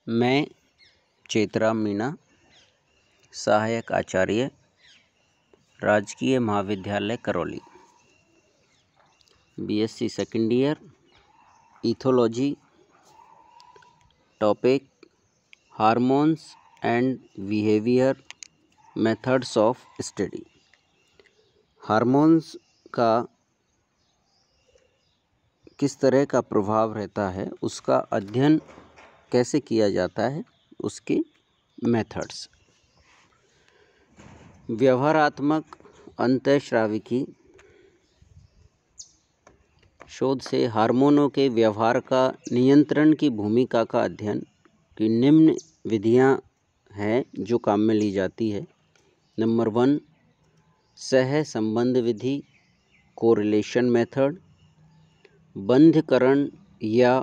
मैं चेतराम मीणा, सहायक आचार्य, राजकीय महाविद्यालय Karauli, BSc second year, ethology. Topic hormones and behaviour methods of study. Hormones का किस तरह का प्रभाव रहता है, उसका अध्ययन कैसे किया जाता है, उसके मेथड्स। व्यवहारात्मक अंतःस्राविकी शोध से हार्मोनों के व्यवहार का नियंत्रण की भूमिका का अध्ययन की निम्न विधियां हैं जो काम में ली जाती है। नंबर 1, सह संबंध विधि, कोरिलेशन मेथड। बंध्यकरण या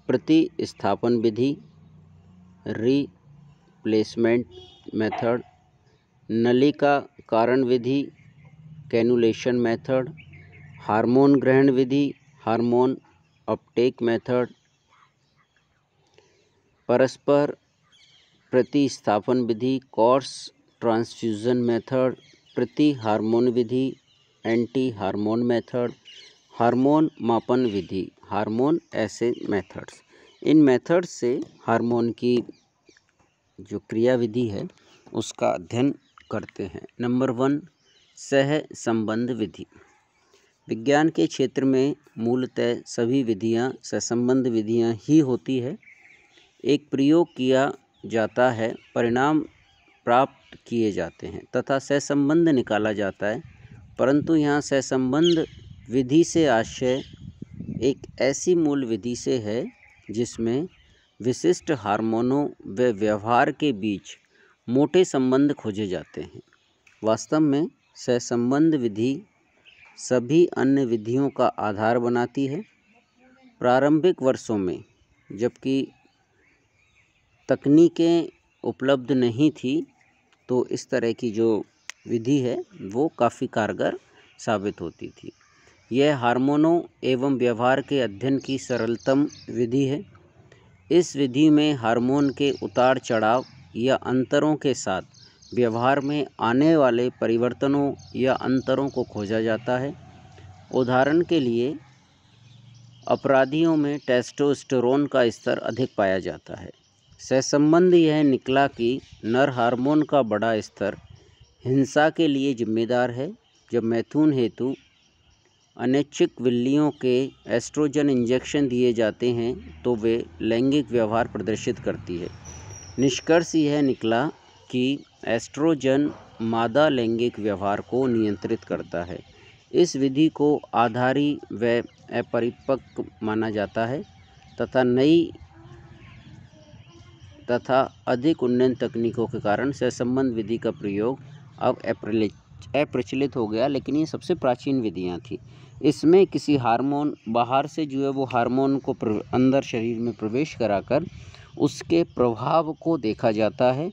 प्रतिस्थापन विधि, रिप्लेसमेंट मेथड। नलिका कारण विधि, कैनुलेशन मेथड। हार्मोन ग्रहण विधि, हार्मोन अपटेक मेथड। परस्पर प्रतिस्थापन विधि, क्रॉस ट्रांसफ्यूजन मेथड। प्रति हार्मोन विधि, एंटी हार्मोन मेथड। हार्मोन मापन विधि, हार्मोन एसे मेथड्स। इन मेथड्स से हार्मोन की जो क्रिया विधि है उसका अध्ययन करते हैं। नंबर 1, सह संबंध विधि। विज्ञान के क्षेत्र में मूलतः सभी विधियां सहसंबंध विधियां ही होती है। एक प्रयोग किया जाता है, परिणाम प्राप्त किए जाते हैं तथा सहसंबंध निकाला जाता है, परंतु यहाँ सहसंबंध विधि से आशय एक ऐसी मूल विधि से है जिसमें विशिष्ट हार्मोनों व व्यवहार के बीच मोटे संबंध खोजे जाते हैं। वास्तव में सहसंबंध विधि सभी अन्य विधियों का आधार बनाती है। प्रारंभिक वर्षों में जबकि तकनीकें उपलब्ध नहीं थी, तो इस तरह की जो विधि है वो काफ़ी कारगर साबित होती थी। यह हार्मोनों एवं व्यवहार के अध्ययन की सरलतम विधि है। इस विधि में हार्मोन के उतार चढ़ाव या अंतरों के साथ व्यवहार में आने वाले परिवर्तनों या अंतरों को खोजा जाता है। उदाहरण के लिए अपराधियों में टेस्टोस्टेरोन का स्तर अधिक पाया जाता है। सहसंबंध यह निकला कि नर हार्मोन का बड़ा स्तर हिंसा के लिए जिम्मेदार है। जब मैथुन हेतु अनैच्छिक विल्लियों के एस्ट्रोजन इंजेक्शन दिए जाते हैं तो वे लैंगिक व्यवहार प्रदर्शित करती है। निष्कर्ष यह निकला कि एस्ट्रोजन मादा लैंगिक व्यवहार को नियंत्रित करता है। इस विधि को आधारी व अपरिपक्व माना जाता है तथा नई तथा अधिक उन्नत तकनीकों के कारण सहसंबंध विधि का प्रयोग अब अप्रचलित हो गया, लेकिन ये सबसे प्राचीन विधियां थी। इसमें किसी हार्मोन बाहर से जो है वो हार्मोन को अंदर शरीर में प्रवेश कराकर उसके प्रभाव को देखा जाता है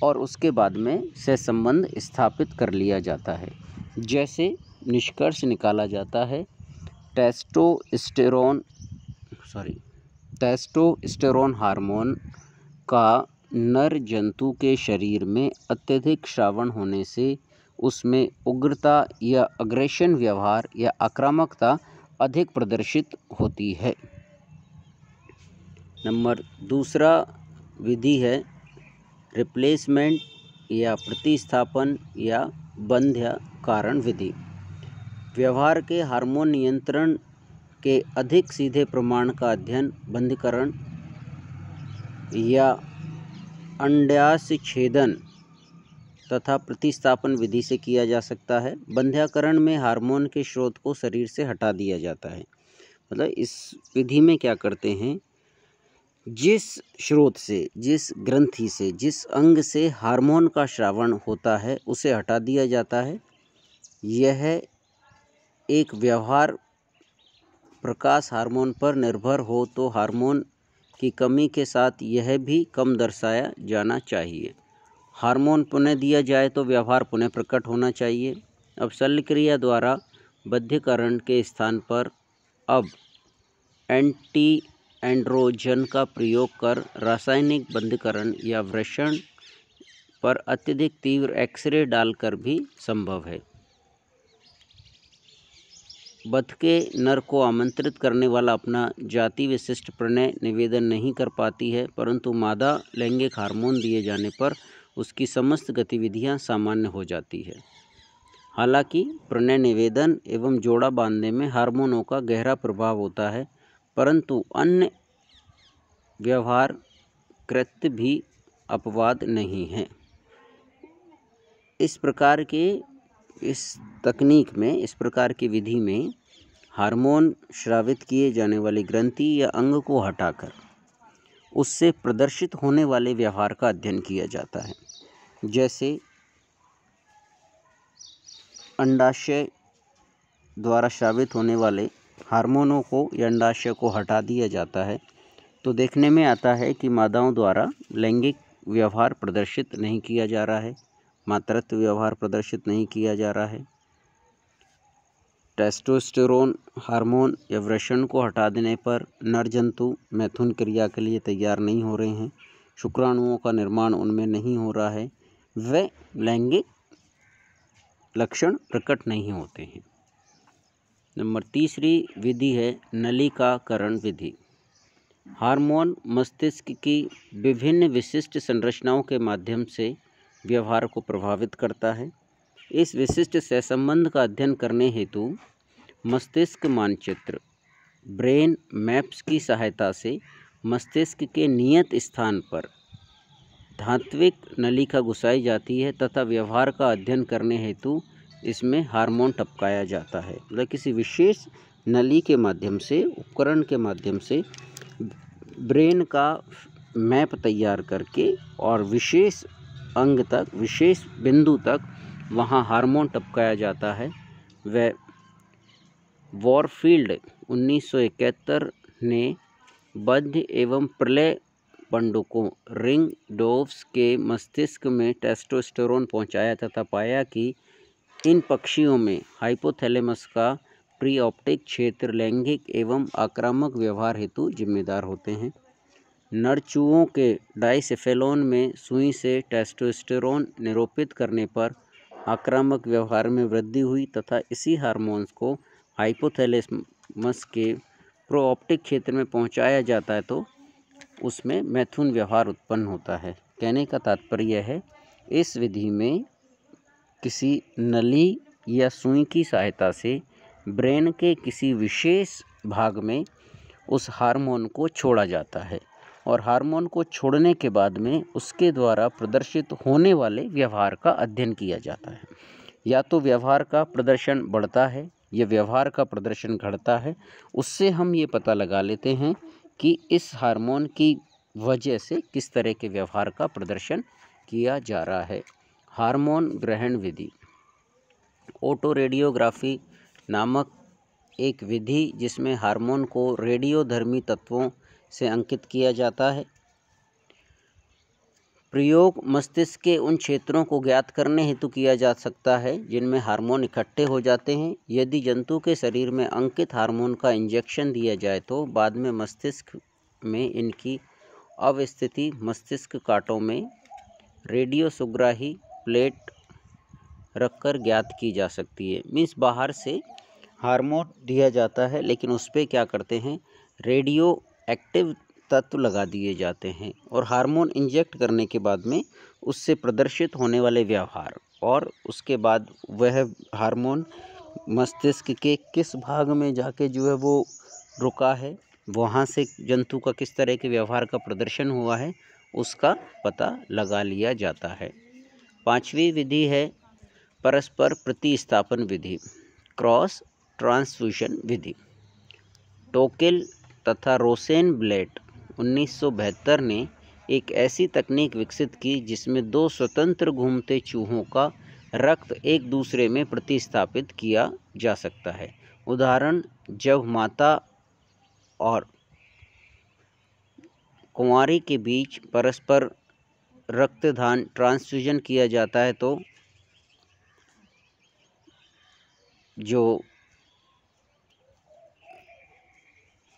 और उसके बाद में सहसंबंध स्थापित कर लिया जाता है। जैसे निष्कर्ष निकाला जाता है, टेस्टोस्टेरोन हार्मोन का नर जंतु के शरीर में अत्यधिक श्रावण होने से उसमें उग्रता या अग्रेशन व्यवहार या आक्रामकता अधिक प्रदर्शित होती है। नंबर 2 विधि है रिप्लेसमेंट या प्रतिस्थापन या बंध्य कारण विधि। व्यवहार के हार्मोन नियंत्रण के अधिक सीधे प्रमाण का अध्ययन बंध्यकरण या अंडाशय छेदन तथा प्रतिस्थापन विधि से किया जा सकता है। बंध्याकरण में हार्मोन के स्रोत को शरीर से हटा दिया जाता है। मतलब इस विधि में क्या करते हैं, जिस स्रोत से, जिस ग्रंथि से, जिस अंग से हार्मोन का श्रावण होता है उसे हटा दिया जाता है। यह एक व्यवहार प्रकाश हार्मोन पर निर्भर हो तो हार्मोन की कमी के साथ यह भी कम दर्शाया जाना चाहिए। हार्मोन पुनः दिया जाए तो व्यवहार पुनः प्रकट होना चाहिए। अब शल्य क्रिया द्वारा बंध्यकरण के स्थान पर अब एंटी एंड्रोजन का प्रयोग कर रासायनिक बंधकरण या वृषण पर अत्यधिक तीव्र एक्सरे डालकर भी संभव है। बध के नर को आमंत्रित करने वाला अपना जाति विशिष्ट प्रणय निवेदन नहीं कर पाती है, परंतु मादा लैंगिक हार्मोन दिए जाने पर उसकी समस्त गतिविधियां सामान्य हो जाती है। हालांकि प्रणय निवेदन एवं जोड़ा बांधने में हार्मोनों का गहरा प्रभाव होता है, परंतु अन्य व्यवहार कृत्य भी अपवाद नहीं है। इस प्रकार की विधि में हार्मोन स्रावित किए जाने वाली ग्रंथि या अंग को हटाकर उससे प्रदर्शित होने वाले व्यवहार का अध्ययन किया जाता है। जैसे अंडाशय द्वारा स्रावित होने वाले हार्मोनों को या अंडाशय को हटा दिया जाता है तो देखने में आता है कि मादाओं द्वारा लैंगिक व्यवहार प्रदर्शित नहीं किया जा रहा है, मातृत्व व्यवहार प्रदर्शित नहीं किया जा रहा है। टेस्टोस्टेरोन हार्मोन या वृषण को हटा देने पर नर जंतु मैथुन क्रिया के लिए तैयार नहीं हो रहे हैं, शुक्राणुओं का निर्माण उनमें नहीं हो रहा है, वे लैंगिक लक्षण प्रकट नहीं होते हैं। नंबर तीसरी विधि है नलिकाकरण विधि। हार्मोन मस्तिष्क की विभिन्न विशिष्ट संरचनाओं के माध्यम से व्यवहार को प्रभावित करता है। इस विशिष्ट सहसंबंध का अध्ययन करने हेतु मस्तिष्क मानचित्र ब्रेन मैप्स की सहायता से मस्तिष्क के नियत स्थान पर धात्विक नलिका घुसाई जाती है तथा व्यवहार का अध्ययन करने हेतु इसमें हार्मोन टपकाया जाता है। मतलब किसी विशेष नली के माध्यम से, उपकरण के माध्यम से ब्रेन का मैप तैयार करके और विशेष अंग तक, विशेष बिंदु तक वहाँ हार्मोन टपकाया जाता है। वह वॉरफील्ड 1971 ने बद्ध एवं प्रलय पंडुकों रिंग डोव्स के मस्तिष्क में टेस्टोस्टेरोन पहुंचाया तथा पाया कि इन पक्षियों में हाइपोथैलेमस का प्रीऑप्टिक क्षेत्र लैंगिक एवं आक्रामक व्यवहार हेतु जिम्मेदार होते हैं। नर चूहों के डाइसेफेलोन में सुई से टेस्टोस्टेरोन निरूपित करने पर आक्रामक व्यवहार में वृद्धि हुई तथा इसी हार्मोन्स को हाइपोथैलेमस के प्रोऑप्टिक क्षेत्र में पहुंचाया जाता है तो उसमें मैथुन व्यवहार उत्पन्न होता है। कहने का तात्पर्य है इस विधि में किसी नली या सुई की सहायता से ब्रेन के किसी विशेष भाग में उस हार्मोन को छोड़ा जाता है और हार्मोन को छोड़ने के बाद में उसके द्वारा प्रदर्शित होने वाले व्यवहार का अध्ययन किया जाता है। या तो व्यवहार का प्रदर्शन बढ़ता है या व्यवहार का प्रदर्शन घटता है। उससे हम ये पता लगा लेते हैं कि इस हार्मोन की वजह से किस तरह के व्यवहार का प्रदर्शन किया जा रहा है। हार्मोन ग्रहण विधि ऑटोरेडियोग्राफी नामक एक विधि जिसमें हार्मोन को रेडियोधर्मी तत्वों से अंकित किया जाता है। प्रयोग मस्तिष्क के उन क्षेत्रों को ज्ञात करने हेतु किया जा सकता है जिनमें हार्मोन इकट्ठे हो जाते हैं। यदि जंतु के शरीर में अंकित हार्मोन का इंजेक्शन दिया जाए तो बाद में मस्तिष्क में इनकी अवस्थिति मस्तिष्क कांटों में रेडियोसोग्राही प्लेट रखकर ज्ञात की जा सकती है। मीन्स बाहर से हार्मोन दिया जाता है लेकिन उस पर क्या करते हैं, रेडियो एक्टिव तत्व लगा दिए जाते हैं और हार्मोन इंजेक्ट करने के बाद में उससे प्रदर्शित होने वाले व्यवहार और उसके बाद वह हार्मोन मस्तिष्क के किस भाग में जाके जो है वो रुका है, वहाँ से जंतु का किस तरह के व्यवहार का प्रदर्शन हुआ है उसका पता लगा लिया जाता है। पांचवी विधि है परस्पर प्रतिस्थापन विधि, क्रॉस ट्रांसफ्यूजन विधि। टोकेल तथा रोसेनब्लेट 1972 ने एक ऐसी तकनीक विकसित की जिसमें दो स्वतंत्र घूमते चूहों का रक्त एक दूसरे में प्रतिस्थापित किया जा सकता है। उदाहरण, जब माता और कुंवारी के बीच परस्पर रक्तदान ट्रांसफ्यूजन किया जाता है तो जो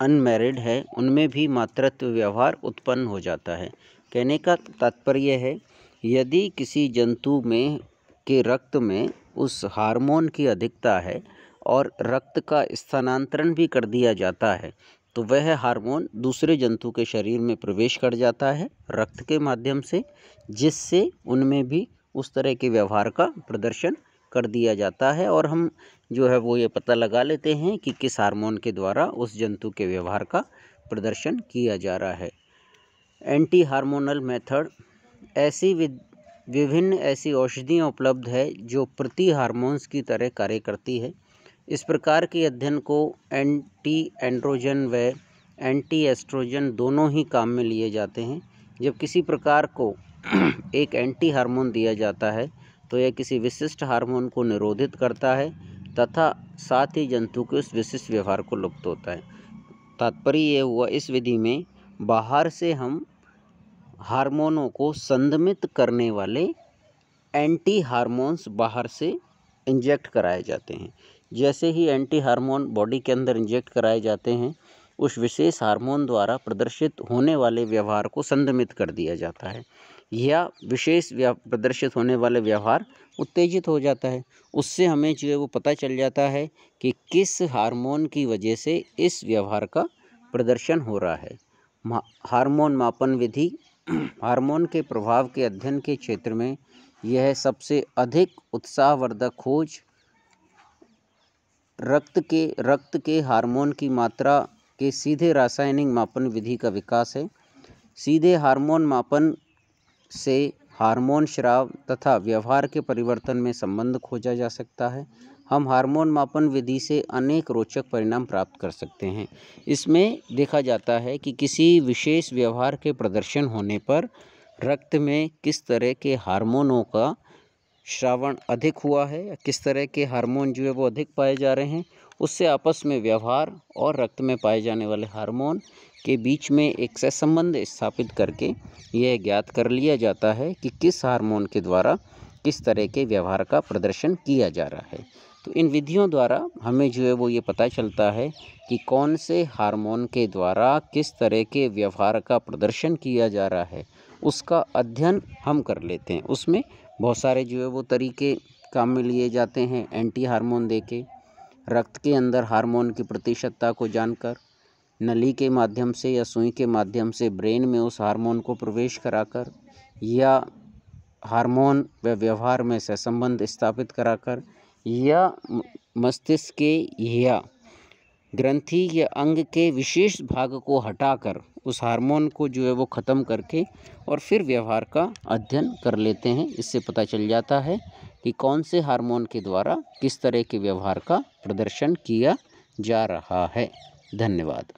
अनमैरिड है उनमें भी मातृत्व व्यवहार उत्पन्न हो जाता है। कहने का तात्पर्य है, यदि किसी जंतु में के रक्त में उस हार्मोन की अधिकता है और रक्त का स्थानांतरण भी कर दिया जाता है तो वह हार्मोन दूसरे जंतु के शरीर में प्रवेश कर जाता है रक्त के माध्यम से, जिससे उनमें भी उस तरह के व्यवहार का प्रदर्शन कर दिया जाता है और हम जो है वो ये पता लगा लेते हैं कि किस हार्मोन के द्वारा उस जंतु के व्यवहार का प्रदर्शन किया जा रहा है। एंटी हार्मोनल मेथड, ऐसी विभिन्न ऐसी औषधियाँ उपलब्ध है जो प्रति हार्मोन्स की तरह कार्य करती है। इस प्रकार के अध्ययन को एंटी एंड्रोजन व एंटी एस्ट्रोजन दोनों ही काम में लिए जाते हैं। जब किसी प्रकार को एक एंटी हार्मोन दिया जाता है तो यह किसी विशिष्ट हार्मोन को निरोधित करता है तथा साथ ही जंतु के उस विशिष्ट व्यवहार को लुप्त होता है। तात्पर्य ये हुआ, इस विधि में बाहर से हम हार्मोनों को संदमित करने वाले एंटी हार्मोन्स बाहर से इंजेक्ट कराए जाते हैं। जैसे ही एंटी हार्मोन बॉडी के अंदर इंजेक्ट कराए जाते हैं, उस विशेष हार्मोन द्वारा प्रदर्शित होने वाले व्यवहार को संदमित कर दिया जाता है या विशेष प्रदर्शित होने वाले व्यवहार उत्तेजित हो जाता है। उससे हमें जो है वो पता चल जाता है कि किस हार्मोन की वजह से इस व्यवहार का प्रदर्शन हो रहा है। हार्मोन मापन विधि हार्मोन के प्रभाव के अध्ययन के क्षेत्र में यह सबसे अधिक उत्साहवर्धक खोज रक्त के हार्मोन की मात्रा के सीधे रासायनिक मापन विधि का विकास है। सीधे हार्मोन मापन से हार्मोन स्राव तथा व्यवहार के परिवर्तन में संबंध खोजा जा सकता है। हम हार्मोन मापन विधि से अनेक रोचक परिणाम प्राप्त कर सकते हैं। इसमें देखा जाता है कि किसी विशेष व्यवहार के प्रदर्शन होने पर रक्त में किस तरह के हार्मोनों का श्रावण अधिक हुआ है या किस तरह के हार्मोन जो है वो अधिक पाए जा रहे हैं, उससे आपस में व्यवहार और रक्त में पाए जाने वाले हार्मोन के बीच में एक सहसंबंध स्थापित करके यह ज्ञात कर लिया जाता है कि किस हार्मोन के द्वारा किस तरह के व्यवहार का प्रदर्शन किया जा रहा है। तो इन विधियों द्वारा हमें जो है वो ये पता चलता है कि कौन से हार्मोन के द्वारा किस तरह के व्यवहार का प्रदर्शन किया जा रहा है, उसका अध्ययन हम कर लेते हैं। उसमें बहुत सारे जो है वो तरीके काम में लिए जाते हैं। एंटी हार्मोन देके, रक्त के अंदर हार्मोन की प्रतिशतता को जानकर, नली के माध्यम से या सुई के माध्यम से ब्रेन में उस हार्मोन को प्रवेश कराकर, या हार्मोन व व्यवहार में सहसंबंध स्थापित कराकर, या मस्तिष्क के या ग्रंथि या अंग के विशेष भाग को हटाकर उस हार्मोन को जो है वो ख़त्म करके और फिर व्यवहार का अध्ययन कर लेते हैं। इससे पता चल जाता है कि कौन से हार्मोन के द्वारा किस तरह के व्यवहार का प्रदर्शन किया जा रहा है। धन्यवाद।